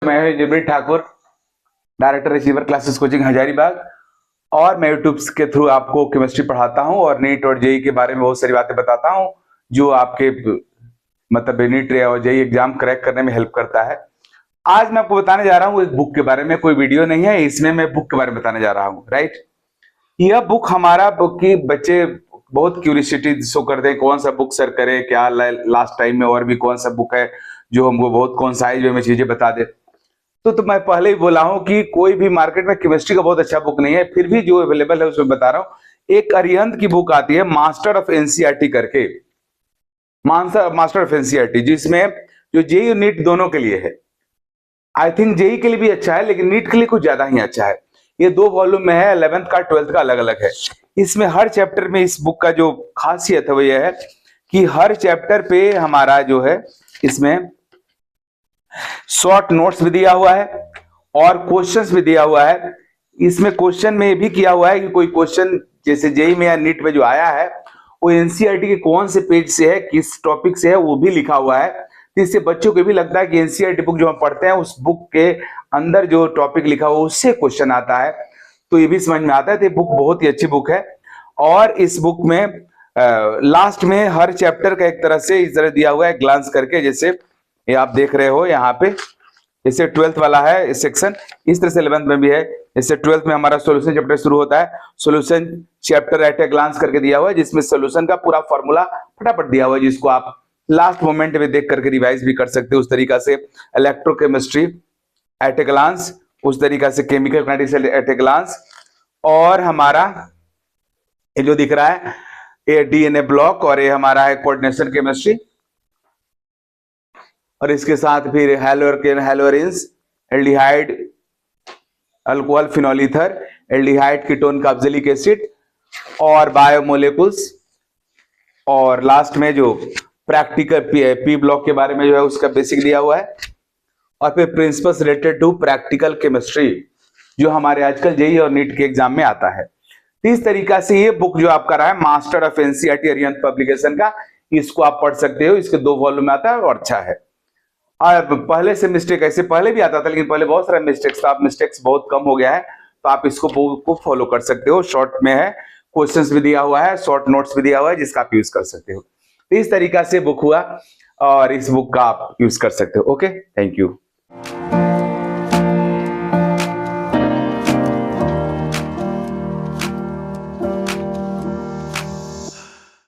मैं हूं Jabreen Thakur, director receiver classes coaching Hazaribagh. और मैं यूट्यूब के थ्रू आपको केमिस्ट्री पढ़ाता हूं और नीट और जेई के बारे में बहुत सारी बातें बताता हूं जो आपके मतलब नीट और जेई एग्जाम क्रैक करने में हेल्प करता है। आज मैं आपको बताने जा रहा हूं एक बुक के बारे में, कोई वीडियो नहीं है इसमें, मैं बुक के बारे में बताने जा रहा हूं। राइट, यह बुक हमारा बुक की बच्चे बहुत क्यूरियोसिटी शो करते हैं, कौन सा बुक सर करे, क्या लास्ट टाइम में और भी कौन सा बुक है जो हमको बहुत कॉन्साइज वे में चीजें बता दे। तो मैं पहले ही बोला हूं कि कोई भी मार्केट में केमिस्ट्री का बहुत अच्छा बुक नहीं है, फिर भी जो अवेलेबल है उसमें बता रहा हूं। एक अरिहंत की बुक आती है मास्टर ऑफ एनसीईआरटी करके, मास्टर ऑफ एनसीईआरटी, जिसमें जो जेई और नीट दोनों के लिए है। आई थिंक जेई के लिए भी अच्छा है लेकिन नीट के लिए कुछ ज्यादा ही अच्छा है। ये 2 वॉल्यूम में है, 11th का 12th का अलग अलग है। इसमें हर चैप्टर में इस बुक का जो खासियत है वो ये है कि हर चैप्टर पे हमारा जो है इसमें शॉर्ट नोट्स भी दिया हुआ है और क्वेश्चंस भी दिया हुआ है। इसमें क्वेश्चन में भी किया हुआ है कि कोई क्वेश्चन जैसे जेई में या नीट में जो आया है वो एनसीईआरटी के कौन से पेज से है, किस टॉपिक से है, वो भी लिखा हुआ है। तो इससे बच्चों को भी लगता है कि एनसीईआरटी बुक जो हम पढ़ते हैं उस बुक के अंदर जो टॉपिक लिखा हुआ उससे क्वेश्चन आता है, तो ये भी समझ में आता है। तो ये बुक बहुत ही अच्छी बुक है। और इस बुक में लास्ट में हर चैप्टर का एक तरह से इस तरह दिया हुआ है ग्लांस करके, जैसे ये आप देख रहे हो यहाँ पे, जैसे 12th वाला है इस सेक्शन, इस तरह से 11th में भी है। जैसे 12th में हमारा सॉल्यूशन चैप्टर शुरू होता है, solution chapter at a glance करके दिया हुआ है, जिसमें सॉल्यूशन का पूरा फॉर्मूला फटाफट दिया हुआ है, जिसको आप लास्ट मोमेंट में देख करके रिवाइज भी कर सकते हो। उस तरीका से इलेक्ट्रोकेमिस्ट्री एट ए ग्लांस, उस तरीका से chemical kinetics at a glance, और हमारा ये जो दिख रहा है ये डीएनए ब्लॉक, और ये हमारा है कोऑर्डिनेशन केमिस्ट्री, और इसके साथ फिर haloarenes, aldehyde, alcohol, phenol ether, aldehyde, ketone, carboxylic acid, और बायोमोलेकुल्स, और लास्ट में जो प्रैक्टिकल पी ब्लॉक के बारे में जो है उसका बेसिक दिया हुआ है, और फिर principles related to practical chemistry जो हमारे आजकल जेई और नीट के एग्जाम में आता है। इस तरीका से ये बुक जो आपका रहा है master of NCERT Arihant publication का, इसको आप पढ़ सकते हो। इसके 2 वॉल्यूम में आता है और अच्छा है। और पहले से मिस्टेक ऐसे पहले भी आता था लेकिन पहले बहुत सारे मिस्टेक्स था, अब मिस्टेक्स बहुत कम हो गया है, तो आप इसको बुक को फॉलो कर सकते हो। शॉर्ट में है, क्वेश्चंस भी दिया हुआ है, शॉर्ट नोट्स भी दिया हुआ है, जिसका आप यूज कर सकते हो। तो इस तरीका से बुक हुआ और इस बुक का आप यूज कर सकते हो। Okay, thank you.